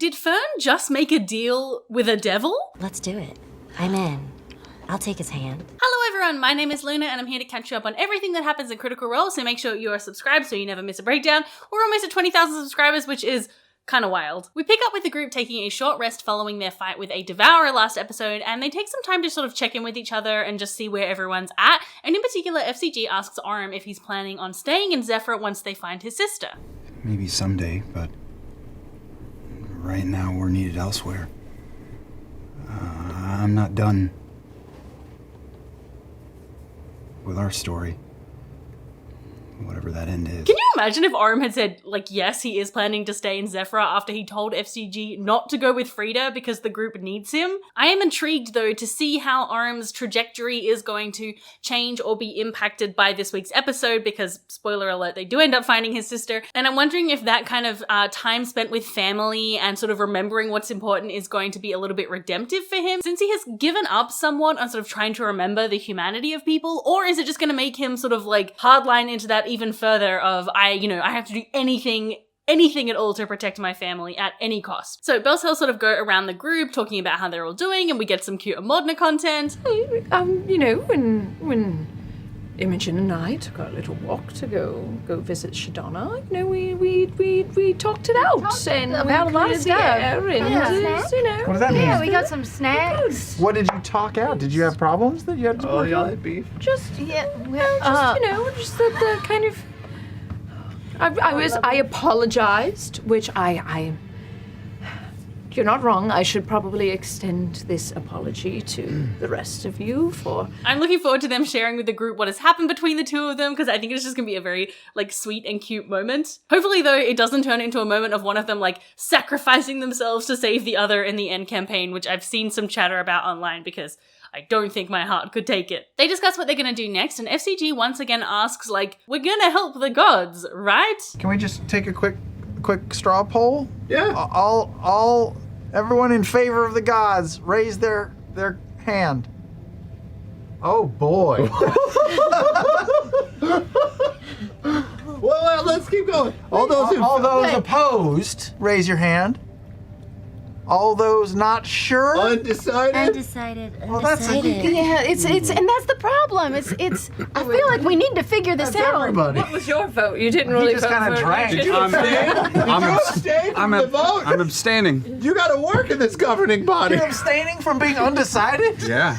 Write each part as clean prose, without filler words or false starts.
did Fearne just make a deal with a devil? Let's do it. I'm in. I'll take his hand. Hello everyone, my name is Luna and I'm here to catch you up on everything that happens in Critical Role, so make sure you are subscribed so you never miss a breakdown. We're almost at 20,000 subscribers, which is kind of wild. We pick up with the group taking a short rest following their fight with a devourer last episode, and they take some time to sort of check in with each other and just see where everyone's at, and in particular FCG asks Orym if he's planning on staying in Zephyr once they find his sister. Maybe someday, but right now we're needed elsewhere. I'm not done with our story. Whatever that end is. Can you imagine if Orym had said, like, yes, he is planning to stay in Zephyr after he told FCG not to go with Frida because the group needs him? I am intrigued, though, to see how Orym's trajectory is going to change or be impacted by this week's episode because, spoiler alert, they do end up finding his sister. And I'm wondering if that kind of time spent with family and sort of remembering what's important is going to be a little bit redemptive for him, since he has given up somewhat on sort of trying to remember the humanity of people, or is it just going to make him sort of like hardline into that even further of, I have to do anything at all to protect my family at any cost. So Bells Hill sort of go around the group talking about how they're all doing, and we get some cute Modena content. When Imogen and I took our little walk to go visit Shadonna, we talked it out and about a lot of stuff. What does that mean? Yeah, we got some snacks. What did you talk out? Did you have problems that you had to work out? Had beef. Just the kind of. I apologized, which you're not wrong. I should probably extend this apology to the rest of you for... I'm looking forward to them sharing with the group what has happened between the two of them, because I think it's just going to be a very, sweet and cute moment. Hopefully, though, it doesn't turn into a moment of one of them, sacrificing themselves to save the other in the end campaign, which I've seen some chatter about online, because I don't think my heart could take it. They discuss what they're going to do next, and FCG once again asks, we're going to help the gods, right? Can we just take a quick straw poll? Yeah. Everyone in favor of the gods, raise their hand. Oh boy. Well, let's keep going. All those opposed, raise your hand. All those not sure? Undecided. Well, that's Yeah, it's and that's the problem. It's. I feel like we need to figure this out. everybody. What was your vote? You didn't really just vote kinda for drank. it. Did you abstain from the vote? I'm abstaining. You got to work in this governing body. You're abstaining from being undecided? Yeah.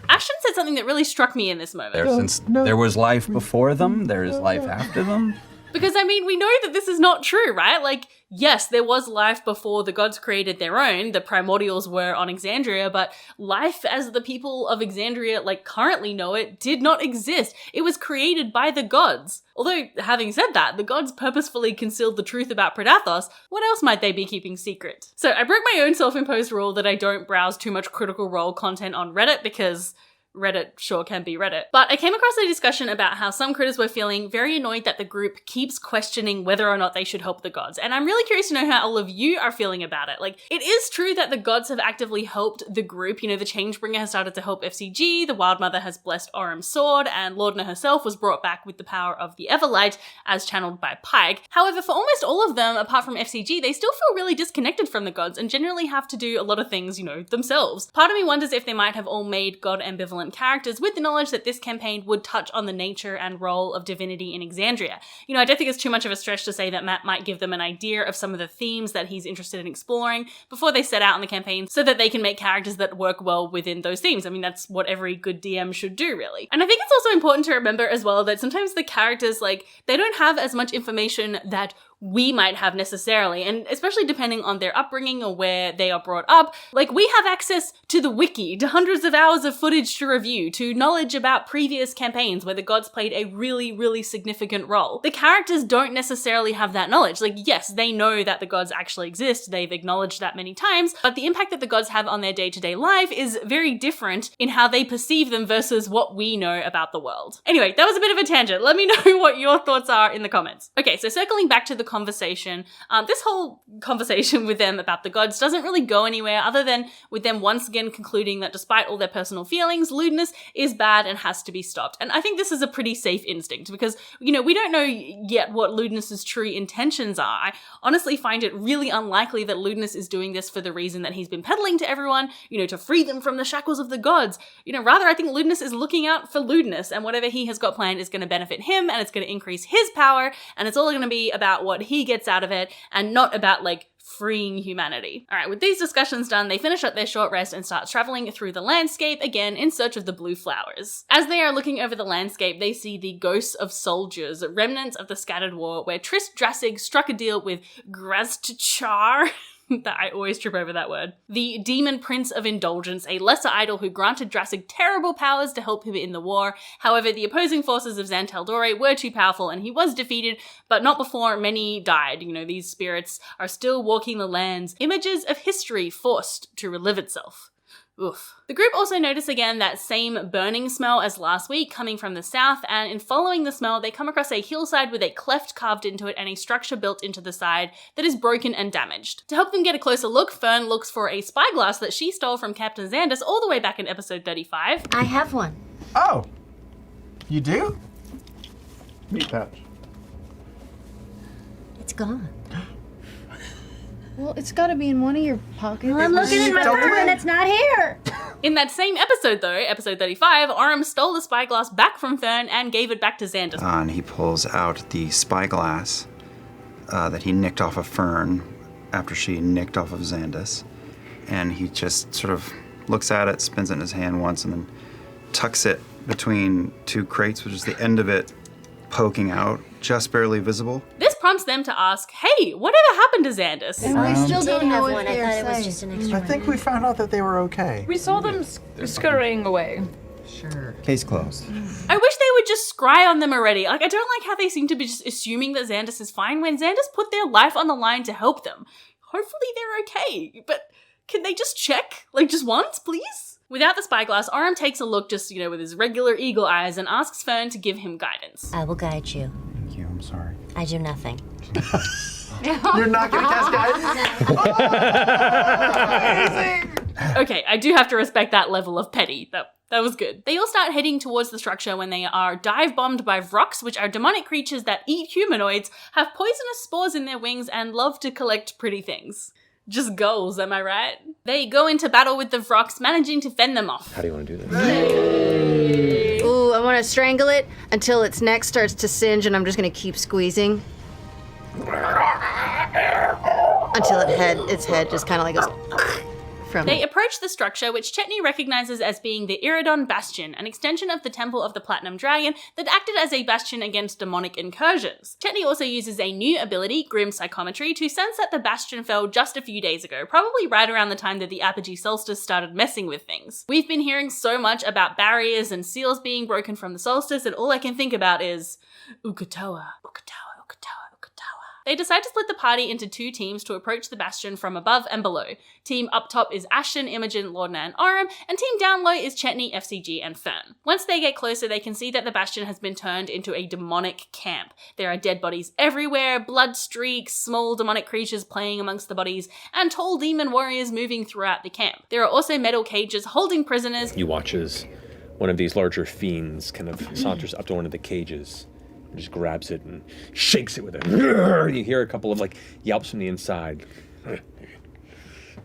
Ashton said something that really struck me in this moment. Since there was life before them, there is life after them. Because, we know that this is not true, right? Yes, there was life before the gods created their own. The primordials were on Exandria, but life as the people of Exandria, currently know it, did not exist. It was created by the gods. Although, having said that, the gods purposefully concealed the truth about Predathos. What else might they be keeping secret? So I broke my own self-imposed rule that I don't browse too much Critical Role content on Reddit because Reddit sure can be Reddit. But I came across a discussion about how some critters were feeling very annoyed that the group keeps questioning whether or not they should help the gods. And I'm really curious to know how all of you are feeling about it. It is true that the gods have actively helped the group. The Changebringer has started to help FCG, the Wild Mother has blessed Orym's sword, and Laudna herself was brought back with the power of the Everlight as channeled by Pike. However, for almost all of them, apart from FCG, they still feel really disconnected from the gods and generally have to do a lot of things, themselves. Part of me wonders if they might have all made god ambivalent characters with the knowledge that this campaign would touch on the nature and role of divinity in Exandria. I don't think it's too much of a stretch to say that Matt might give them an idea of some of the themes that he's interested in exploring before they set out on the campaign so that they can make characters that work well within those themes. That's what every good DM should do, really. And I think it's also important to remember as well that sometimes the characters, they don't have as much information that we might have necessarily, and especially depending on their upbringing or where they are brought up. We have access to the wiki, to hundreds of hours of footage to review, to knowledge about previous campaigns where the gods played a really, really significant role. The characters don't necessarily have that knowledge. Yes, they know that the gods actually exist, they've acknowledged that many times, but the impact that the gods have on their day-to-day life is very different in how they perceive them versus what we know about the world. Anyway, that was a bit of a tangent. Let me know what your thoughts are in the comments. Okay, so circling back to the conversation. This whole conversation with them about the gods doesn't really go anywhere other than with them once again concluding that despite all their personal feelings, lewdness is bad and has to be stopped. And I think this is a pretty safe instinct because, we don't know yet what lewdness's true intentions are. I honestly find it really unlikely that lewdness is doing this for the reason that he's been peddling to everyone, to free them from the shackles of the gods. Rather I think lewdness is looking out for lewdness, and whatever he has got planned is going to benefit him, and it's going to increase his power, and it's all going to be about what he gets out of it, and not about, freeing humanity. All right, with these discussions done, they finish up their short rest and start traveling through the landscape again in search of the blue flowers. As they are looking over the landscape, they see the ghosts of soldiers, remnants of the scattered war, where Trist Drassig struck a deal with Graztchar. That I always trip over that word. The demon prince of indulgence, a lesser idol who granted Drassig terrible powers to help him in the war. However, the opposing forces of Xanteldore were too powerful and he was defeated, but not before many died. These spirits are still walking the lands, images of history forced to relive itself. Oof. The group also notice again that same burning smell as last week coming from the south, and in following the smell, they come across a hillside with a cleft carved into it and a structure built into the side that is broken and damaged. To help them get a closer look, Fearne looks for a spyglass that she stole from Captain Xandus all the way back in episode 35. I have one. Oh, you do? Meat pouch. It's gone. Well, it's got to be in one of your pockets. Well, I'm looking in my Don't phone do it. and it's not here. In that same episode though, episode 35, Aurum stole the spyglass back from Fearne and gave it back to Xandus. And he pulls out the spyglass that he nicked off of Fearne after she nicked off of Xandus. And he just sort of looks at it, spins it in his hand once, and then tucks it between two crates, which is the end of it poking out, just barely visible. This prompts them to ask, hey, whatever happened to Xandus? And we still Did don't know have what one. I they're thought it was saying. just an extra I think we found out that they were okay. We saw them scurrying away. Case closed. I wish they would just scry on them already. I don't like how they seem to be just assuming that Xandus is fine when Xandus put their life on the line to help them. Hopefully they're okay, but can they just check? Just once, please? Without the spyglass, Aurum takes a look just, with his regular eagle eyes and asks Fearne to give him guidance. I will guide you. Thank you, I'm sorry. I do nothing. You're not going to cast guidance? Amazing! Okay, I do have to respect that level of petty. That was good. They all start heading towards the structure when they are dive-bombed by Vrox, which are demonic creatures that eat humanoids, have poisonous spores in their wings, and love to collect pretty things. Just goals, am I right? They go into battle with the Vrox, managing to fend them off. How do you want to do this? Ooh, I want to strangle it until its neck starts to singe, and I'm just going to keep squeezing. Until its head just kind of goes from They it. approach the structure, which Chetney recognizes as being the Iridon Bastion, an extension of the Temple of the Platinum Dragon that acted as a bastion against demonic incursions. Chetney also uses a new ability, Grim Psychometry, to sense that the bastion fell just a few days ago, probably right around the time that the apogee solstice started messing with things. We've been hearing so much about barriers and seals being broken from the solstice, and all I can think about is Ukatoa, Ukatoa. They decide to split the party into two teams to approach the bastion from above and below. Team up top is Ashton, Imogen, Lorna, and Aurum, and team down low is Chetney, FCG, and Fearne. Once they get closer, they can see that the bastion has been turned into a demonic camp. There are dead bodies everywhere, blood streaks, small demonic creatures playing amongst the bodies, and tall demon warriors moving throughout the camp. There are also metal cages holding prisoners. You watch as one of these larger fiends kind of saunters up to one of the cages. Just grabs it and shakes it with it. You hear a couple of yelps from the inside. And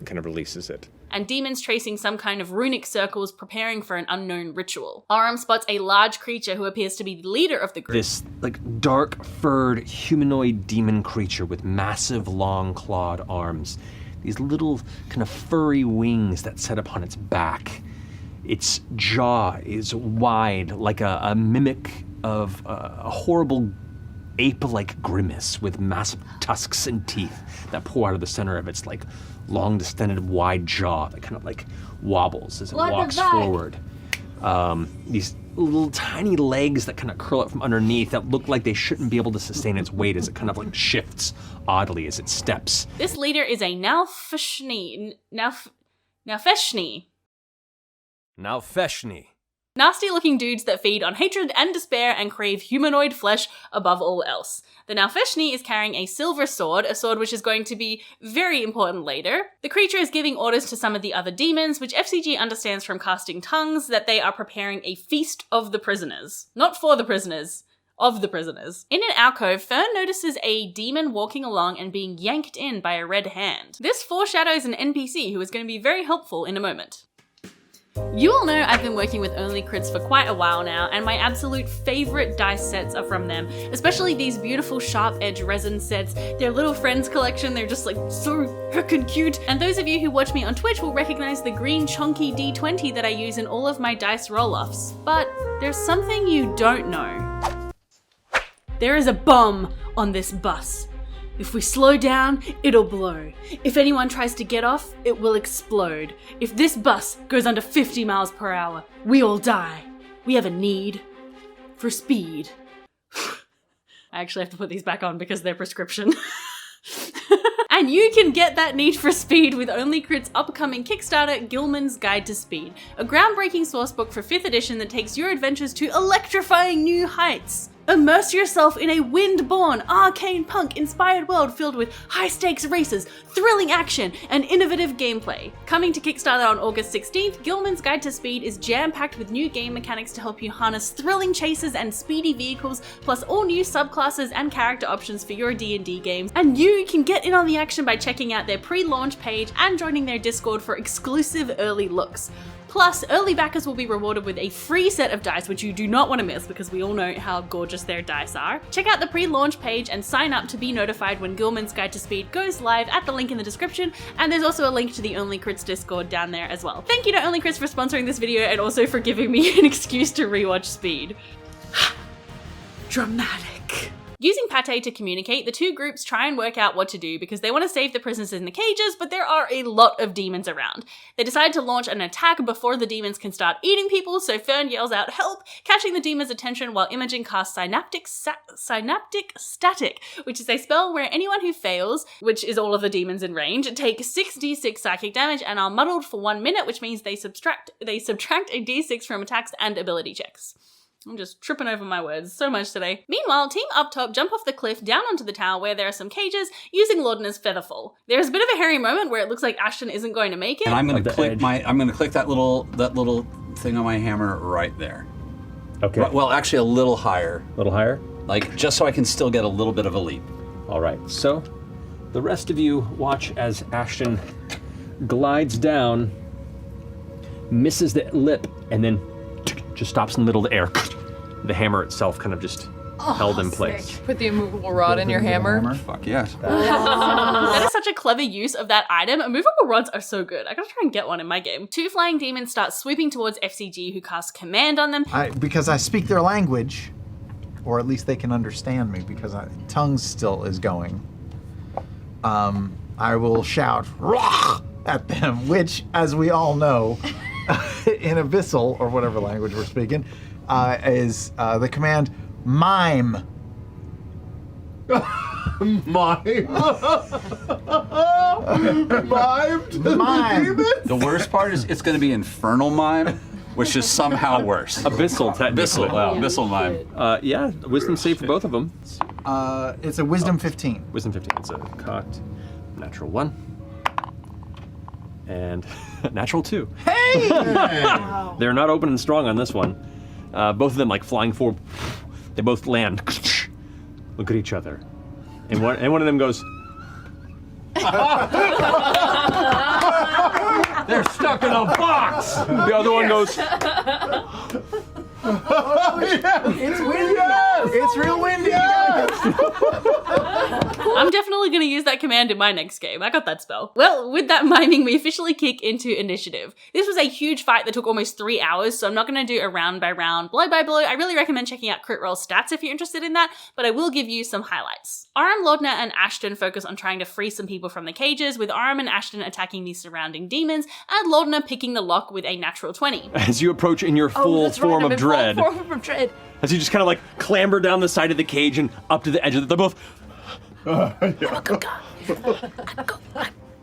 kind of releases it. And demons tracing some kind of runic circles preparing for an unknown ritual. Aurum spots a large creature who appears to be the leader of the group. This dark furred humanoid demon creature with massive long clawed arms. These little kind of furry wings that set upon its back. Its jaw is wide like a mimic of a horrible ape-like grimace with massive tusks and teeth that pour out of the center of its long distended wide jaw that kind of wobbles as it walks forward. These little tiny legs that kind of curl up from underneath that look like they shouldn't be able to sustain its weight as it kind of shifts oddly as it steps. This leader is a Naufeshni. Nasty looking dudes that feed on hatred and despair and crave humanoid flesh above all else. The Nalfeshni is carrying a silver sword, a sword which is going to be very important later. The creature is giving orders to some of the other demons, which FCG understands from casting tongues that they are preparing a feast of the prisoners. Not for the prisoners. Of the prisoners. In an alcove, Fearne notices a demon walking along and being yanked in by a red hand. This foreshadows an NPC who is going to be very helpful in a moment. You all know I've been working with Only Crits for quite a while now, and my absolute favourite dice sets are from them, especially these beautiful sharp edge resin sets. Their little friends collection, they're just like so heckin' cute. And those of you who watch me on Twitch will recognise the green chunky D20 that I use in all of my dice roll-offs. But there's something you don't know. There is a bomb on this bus. If we slow down, it'll blow. If anyone tries to get off, it will explode. If this bus goes under 50 miles per hour, we all die. We have a need for speed. I actually have to put these back on because they're prescription. And you can get that need for speed with Only Crit's upcoming Kickstarter, Gilman's Guide to Speed, a groundbreaking sourcebook for 5th edition that takes your adventures to electrifying new heights. Immerse yourself in a wind-born, arcane punk-inspired world filled with high-stakes races, thrilling action, and innovative gameplay. Coming to Kickstarter on August 16th, Gilman's Guide to Speed is jam-packed with new game mechanics to help you harness thrilling chases and speedy vehicles, plus all new subclasses and character options for your D&D games. And you can get in on the action by checking out their pre-launch page and joining their Discord for exclusive early looks. Plus, early backers will be rewarded with a free set of dice, which you do not want to miss because we all know how gorgeous their dice are. Check out the pre-launch page and sign up to be notified when Gilman's Guide to Speed goes live at the link in the description, and there's also a link to the Only Crits Discord down there as well. Thank you to Only Crits for sponsoring this video and also for giving me an excuse to rewatch Speed. Dramatic. Using Pate to communicate, the two groups try and work out what to do because they want to save the prisoners in the cages, but there are a lot of demons around. They decide to launch an attack before the demons can start eating people, so Fearne yells out help, catching the demons' attention while Imogen casts Synaptic Static, which is a spell where anyone who fails, which is all of the demons in range, take 6d6 psychic damage and are muddled for 1 minute, which means they subtract a d6 from attacks and ability checks. I'm just tripping over my words so much today. Meanwhile, team up top jump off the cliff down onto the tower where there are some cages using Laudna's Featherfall. There's a bit of a hairy moment where it looks like Ashton isn't going to make it. And I'm going to click that little thing on my hammer right there. Okay. Well, actually a little higher. A little higher? Like just so I can still get a little bit of a leap. All right. So the rest of you watch as Ashton glides down, misses the lip, and then just stops in the middle of the air. The hammer itself kind of just held in place. Put the immovable rod in your hammer. Fuck yes. That is such a clever use of that item. Immovable rods are so good. I gotta try and get one in my game. Two flying demons start swooping towards FCG, who casts command on them. Because I speak their language, or at least they can understand me, because tongues still is going. I will shout "Rah!" at them, which, as we all know, in Abyssal, or whatever language we're speaking, is the command mime. Mime? Mime. The worst part is it's going to be infernal mime, which is somehow worse. Abyssal, technically. Abyssal mime. Yeah, wisdom save for both of them. It's a wisdom 15. Wisdom 15. It's a cocked natural 1. And natural 2. Hey! They're not open and strong on this one. Both of them like flying forward. They both land. Look at each other. And one of them goes. They're stuck in a box. The other one goes. It's windy. It's real windy. I'm definitely going to use that command in my next game. I got that spell. Well, with that miming, we officially kick into initiative. This was a huge fight that took almost 3 hours, so I'm not going to do a round by round, blow by blow. I really recommend checking out critrole stats if you're interested in that, but I will give you some highlights. Aram, Laudna, and Ashton focus on trying to free some people from the cages, with Aram and Ashton attacking the surrounding demons, and Laudna picking the lock with a natural 20. As you approach in your full form of dread. As you just kind of like clamber down the side of the cage and up to the edge of it, they're both. I'm a good guy.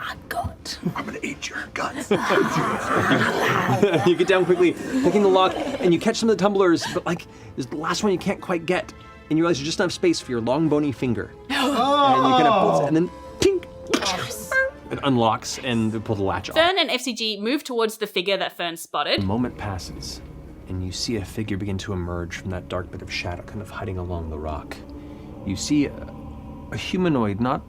I'm gonna eat your guts. You get down quickly, picking the lock, and you catch some of the tumblers, but like, there's the last one you can't quite get, and you realize you just don't have space for your long bony finger. And you kind of pull it, and then tink, it unlocks, and you pull the latch off. Fearne and FCG move towards the figure that Fearne spotted. A moment passes, and you see a figure begin to emerge from that dark bit of shadow, kind of hiding along the rock. You see a humanoid, not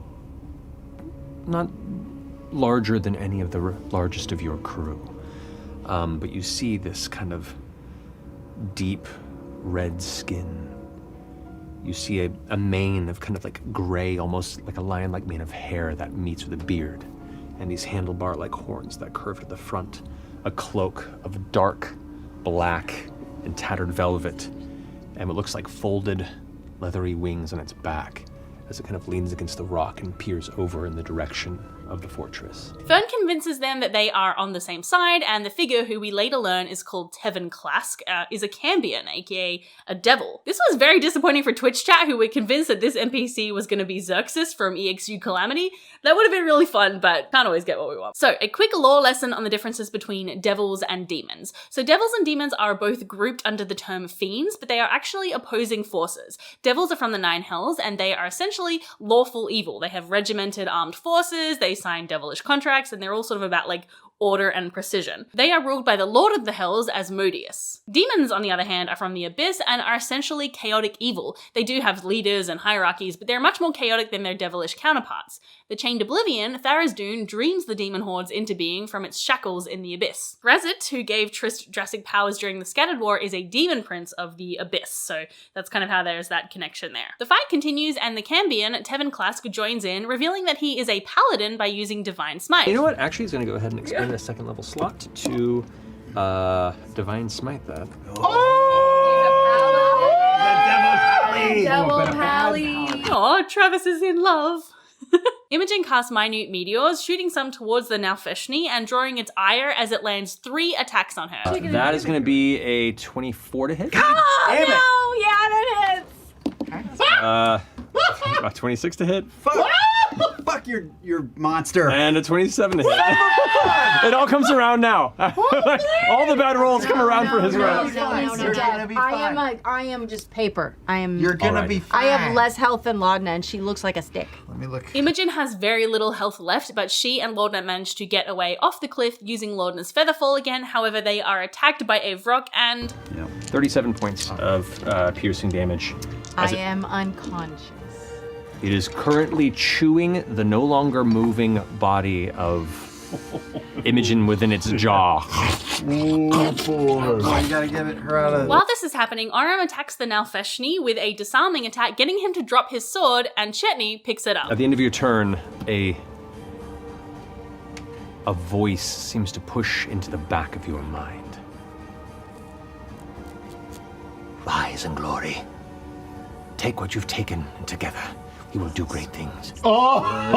larger than any of the largest of your crew, but you see this kind of deep red skin. You see a mane of kind of like gray, almost like a lion-like mane of hair that meets with a beard, and these handlebar-like horns that curve to the front. A cloak of dark black and tattered velvet, and what looks like folded, leathery wings on its back as it kind of leans against the rock and peers over in the direction of the fortress. Fearne convinces them that they are on the same side, and the figure, who we later learn is called Tevin Clask, is a Cambion, aka a devil. This was very disappointing for Twitch chat, who were convinced that this NPC was going to be Xerxes from EXU Calamity. That would have been really fun, but can't always get what we want. So, a quick lore lesson on the differences between devils and demons. So devils and demons are both grouped under the term fiends, but they are actually opposing forces. Devils are from the Nine Hells, and they are essentially lawful evil. They have regimented armed forces, they sign devilish contracts, and they're all sort of about like order and precision. They are ruled by the Lord of the Hells, Asmodeus. Demons, on the other hand, are from the Abyss and are essentially chaotic evil. They do have leaders and hierarchies, but they're much more chaotic than their devilish counterparts. The Chained Oblivion, Tharizdun dreams the demon hordes into being from its shackles in the Abyss. Razit, who gave Trist drastic powers during the Scattered War, is a demon prince of the Abyss, so that's kind of how there's that connection there. The fight continues, and the Cambion, Tevin Clask, joins in, revealing that he is a paladin by using Divine Smite. You know what? Actually, he's going to go ahead and expand a second level slot to Divine Smite that. Devil Pally. Aw, Travis is in love. Imogen casts minute meteors, shooting some towards the Nalfeshni and drawing its ire as it lands 3 attacks on her. That is going to be a 24 to hit. Oh, no! Yeah, that hits! 26 to hit. Fuck your monster. And a 27 to hit. It all comes around now. All the bad rolls come around for his round. You're gonna be fine. I am just paper. You're gonna be fine. I have less health than Laudna, and she looks like a stick. Let me look. Imogen has very little health left, but she and Laudna manage to get away off the cliff using Laudna's Featherfall again. However, they are attacked by a Vrock and... 37 points of piercing damage. I am unconscious. It is currently chewing the no longer moving body of Imogen within its jaw. Oh, boy. You gotta get her out of... While this is happening, Aram attacks the Nalfeshni with a disarming attack, getting him to drop his sword, and Chetney picks it up. At the end of your turn, a voice seems to push into the back of your mind. Rise in glory. Take what you've taken, and together we will do great things. Oh my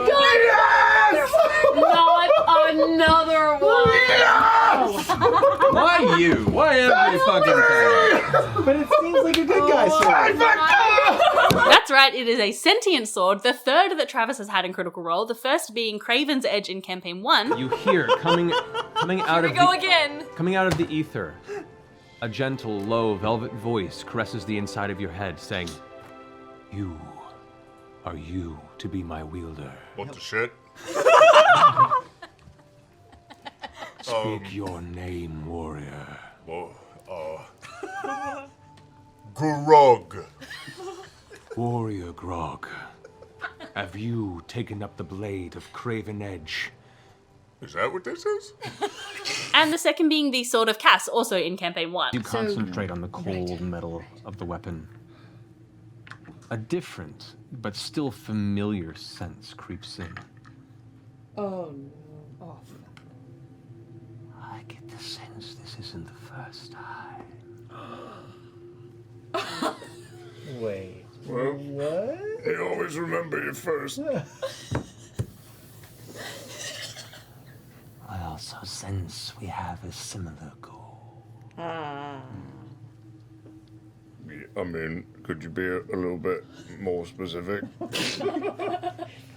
God! Yes! Not another one! Yes! Why you? Why every fucking time? But it seems like a good guy sword. That's right, it is a sentient sword, the third that Travis has had in Critical Role, the first being Craven's Edge in Campaign 1. You hear coming out of again. Coming out of the ether, a gentle, low, velvet voice caresses the inside of your head, saying, "You are you to be my wielder. What the shit? Speak your name, warrior." Grog. Warrior Grog, have you taken up the blade of Craven Edge? Is that what this is? And the second being the Sword of Cass, also in Campaign 1. You concentrate on the cold metal of the weapon. A different, but still familiar sense creeps in. Oh no. I get the sense this isn't the first time. Wait. Well, What? you always remember your first. I also sense we have a similar goal. I mean, could you be a little bit more specific?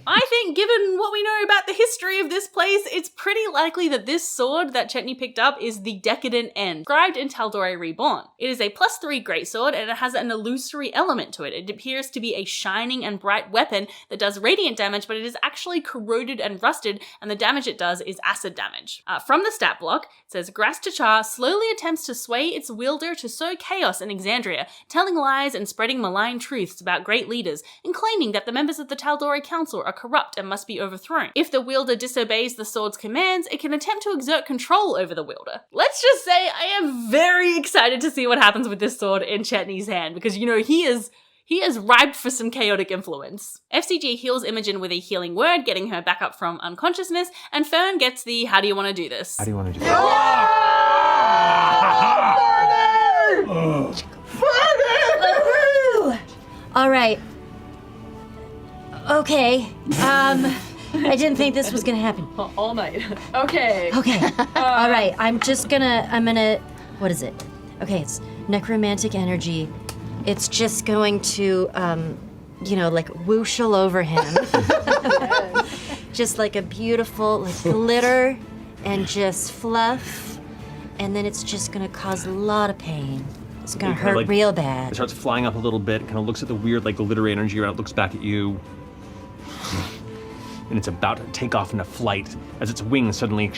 I think given what we know about the history of this place, it's pretty likely that this sword that Chetney picked up is the Decadent End, described in Tal'Dorei Reborn. It is a +3 greatsword, and it has an illusory element to it. It appears to be a shining and bright weapon that does radiant damage, but it is actually corroded and rusted, and the damage it does is acid damage. From the stat block, it says, Gras Tachar slowly attempts to sway its wielder to sow chaos in Exandria, telling lies and spreading malign truths about great leaders, and claiming that the members of the Tal'Dorei Council are corrupt and must be overthrown. If the wielder disobeys the sword's commands, it can attempt to exert control over the wielder. Let's just say I am very excited to see what happens with this sword in Chetney's hand, because, you know, he is ripe for some chaotic influence. FCG heals Imogen with a healing word, getting her back up from unconsciousness, and Fearne gets the how do you want to do this? How do you want to do this? All right. Okay. I didn't think this was gonna happen. All night. Okay. Okay. All right. I'm gonna. What is it? Okay. It's necromantic energy. It's just going to, like whoosh all over him. Just like a beautiful, like glitter and just fluff. And then it's just gonna cause a lot of pain. It's gonna hurt real bad. It starts flying up a little bit, kind of looks at the weird, like, glittery energy around it, looks back at you. And it's about to take off into flight as its wings suddenly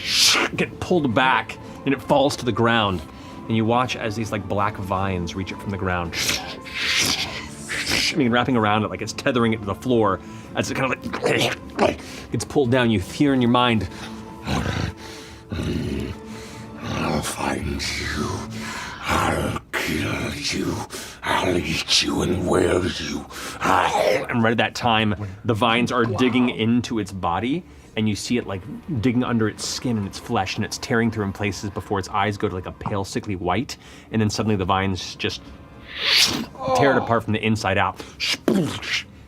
get pulled back and it falls to the ground. And you watch as these, like, black vines reach it from the ground. I mean, wrapping around it like it's tethering it to the floor. As it kind of like gets pulled down, you hear in your mind, I'll find you. I'll kill you. I'll eat you and wear you. and right at that time, the vines are digging into its body, and you see it like digging under its skin and its flesh, and it's tearing through in places before its eyes go to like a pale, sickly white, and then suddenly the vines just tear it apart from the inside out.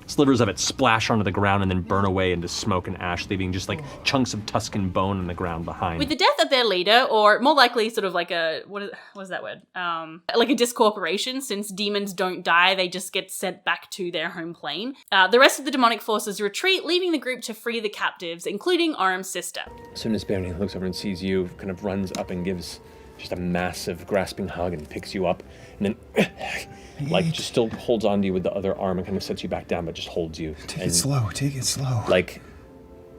Slivers of it splash onto the ground and then burn away into smoke and ash, leaving just like chunks of Tuscan bone on the ground behind. With the death of their leader, or more likely sort of like a, what is that word? Like a discorporation, since demons don't die, they just get sent back to their home plane. The rest of the demonic forces retreat, leaving the group to free the captives, including Orm's sister. As soon as Fearne looks over and sees you, kind of runs up and gives just a massive grasping hug and picks you up, and then like just still holds on to you with the other arm and kind of sets you back down, but just holds you. Take it slow. Like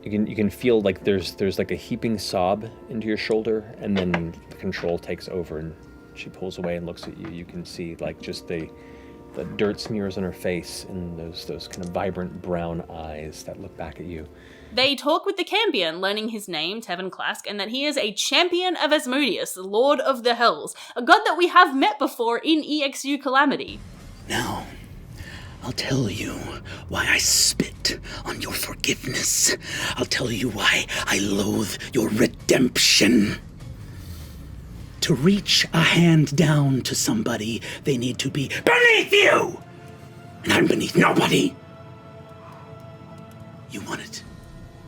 you can feel like there's like a heaping sob into your shoulder, and then the control takes over and she pulls away and looks at you. You can see like just the dirt smears on her face and those kind of vibrant brown eyes that look back at you. They talk with the Cambion, learning his name, Tevin Klask, and that he is a champion of Asmodeus, the Lord of the Hells, a god that we have met before in EXU Calamity. Now, I'll tell you why I spit on your forgiveness. I'll tell you why I loathe your redemption. To reach a hand down to somebody, they need to be beneath you! And I'm beneath nobody! You wanted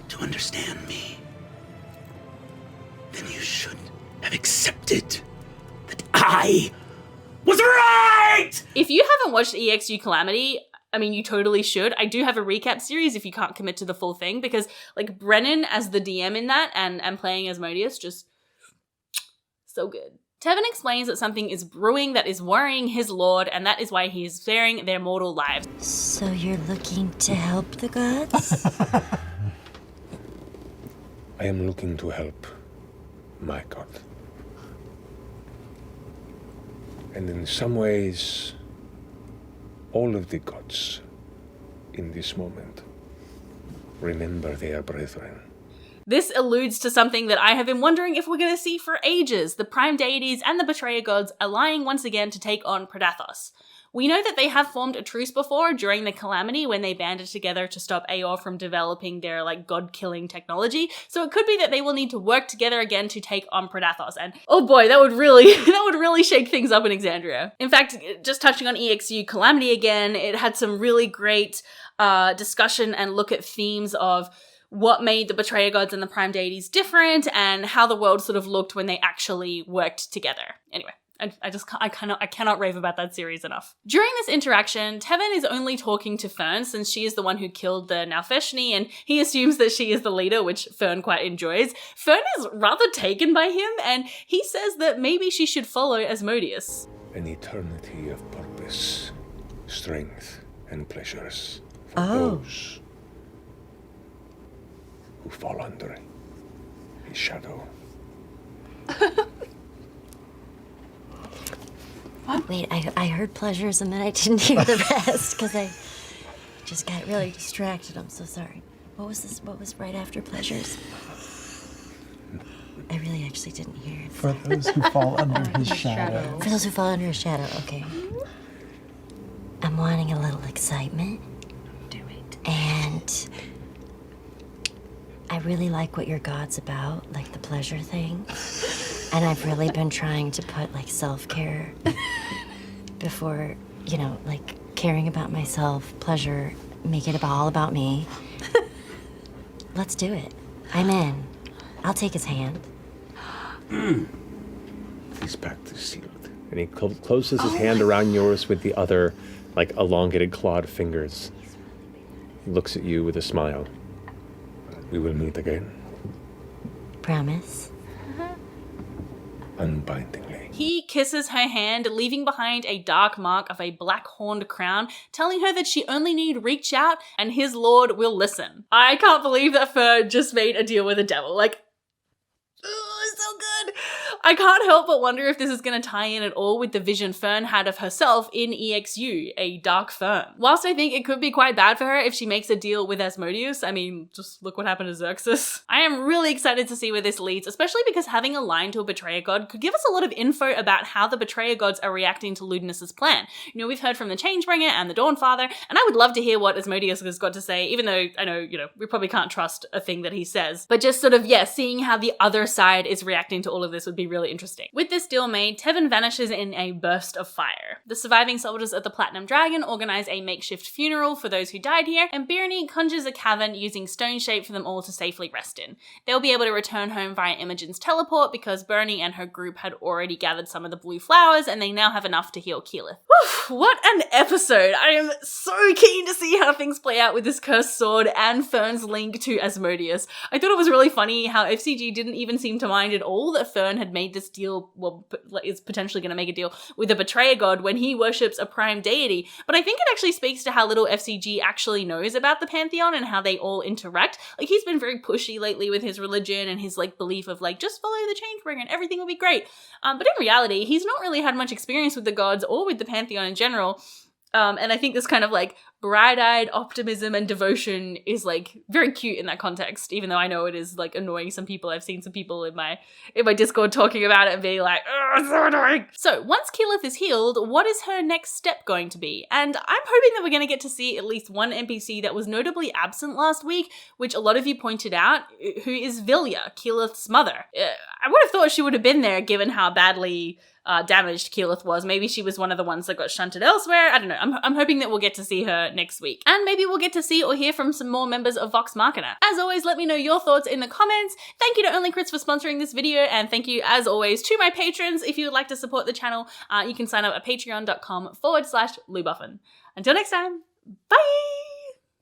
to understand me, then you should have accepted that I was right! If you haven't watched EXU Calamity, I mean, you totally should. I do have a recap series if you can't commit to the full thing, because like Brennan as the DM in that and playing Asmodeus, just so good. Tevin explains that something is brewing that is worrying his lord, and that is why he is sparing their mortal lives. So you're looking to help the gods? I am looking to help my god. And in some ways, all of the gods in this moment remember their brethren. This alludes to something that I have been wondering if we're going to see for ages. The Prime Deities and the Betrayer Gods allying once again to take on Predathos. We know that they have formed a truce before during the Calamity when they banded together to stop Aor from developing their like god-killing technology. So it could be that they will need to work together again to take on Predathos. And oh boy, that would really shake things up in Exandria. In fact, just touching on EXU Calamity again, it had some really great discussion and look at themes of what made the Betrayer Gods and the Prime Deities different and how the world sort of looked when they actually worked together. Anyway, I cannot rave about that series enough. During this interaction, Tevin is only talking to Fearne since she is the one who killed the Naufeshni, and he assumes that she is the leader, which Fearne quite enjoys. Fearne is rather taken by him, and he says that maybe she should follow Asmodeus. An eternity of purpose, strength, and pleasures for Oh. those who fall under his shadow. Wait, I heard pleasures and then I didn't hear the rest because I just got really distracted. I'm so sorry. What was this? What was right after pleasures? I really actually didn't hear it. For those who fall under his shadow. For those who fall under his shadow, okay. I'm wanting a little excitement. Do it. And I really like what your god's about, like the pleasure thing. And I've really been trying to put like self-care before, you know, like caring about myself, pleasure, make it all about me. Let's do it. I'm in. I'll take his hand. His pact is sealed. And he closes his hand around yours with the other, like, elongated clawed fingers. He looks at you with a smile. We will meet again, Promise? unbindingly. He kisses her hand, leaving behind a dark mark of a black-horned crown, telling her that she only need reach out and his lord will listen. I can't believe that Fearne just made a deal with the devil. Like, it's so good. I can't help but wonder if this is going to tie in at all with the vision Fearne had of herself in EXU, a dark Fearne. Whilst I think it could be quite bad for her if she makes a deal with Asmodeus, I mean, just look what happened to Xerxes. I am really excited to see where this leads, especially because having a line to a betrayer god could give us a lot of info about how the betrayer gods are reacting to Ludinus's plan. You know, we've heard from the Changebringer and the Dawnfather, and I would love to hear what Asmodeus has got to say, even though I know, you know, we probably can't trust a thing that he says. But just sort of, yeah, seeing how the other side is reacting to all of this would be really interesting. With this deal made, Tevin vanishes in a burst of fire. The surviving soldiers of the Platinum Dragon organize a makeshift funeral for those who died here, and Fearne conjures a cavern using stone shape for them all to safely rest in. They'll be able to return home via Imogen's teleport because Bernie and her group had already gathered some of the blue flowers, and they now have enough to heal Keyleth. Whew, what an episode! I am so keen to see how things play out with this cursed sword and Fearne's link to Asmodeus. I thought it was really funny how FCG didn't even seem to mind at all that Fearne had made this deal, well, is potentially going to make a deal with a betrayer god when he worships a prime deity, but I think it actually speaks to how little FCG actually knows about the Pantheon and how they all interact. Like, he's been very pushy lately with his religion and his, like, belief of, like, just follow the Changebringer and everything will be great. But in reality, he's not really had much experience with the gods or with the Pantheon in general. And I think this kind of like bright-eyed optimism and devotion is like very cute in that context, even though I know it is like annoying some people. I've seen some people in my Discord talking about it and being like, oh, it's so annoying. So once Keyleth is healed, what is her next step going to be? And I'm hoping that we're going to get to see at least one NPC that was notably absent last week, which a lot of you pointed out, who is Vilya, Keyleth's mother. I would have thought she would have been there given how badly damaged Keyleth was. Maybe she was one of the ones that got shunted elsewhere. I don't know. I'm hoping that we'll get to see her next week. And maybe we'll get to see or hear from some more members of Vox Machina. As always, let me know your thoughts in the comments. Thank you to Only Crits for sponsoring this video, and thank you, as always, to my patrons. If you would like to support the channel, you can sign up at patreon.com/Luboffin. Until next time, bye!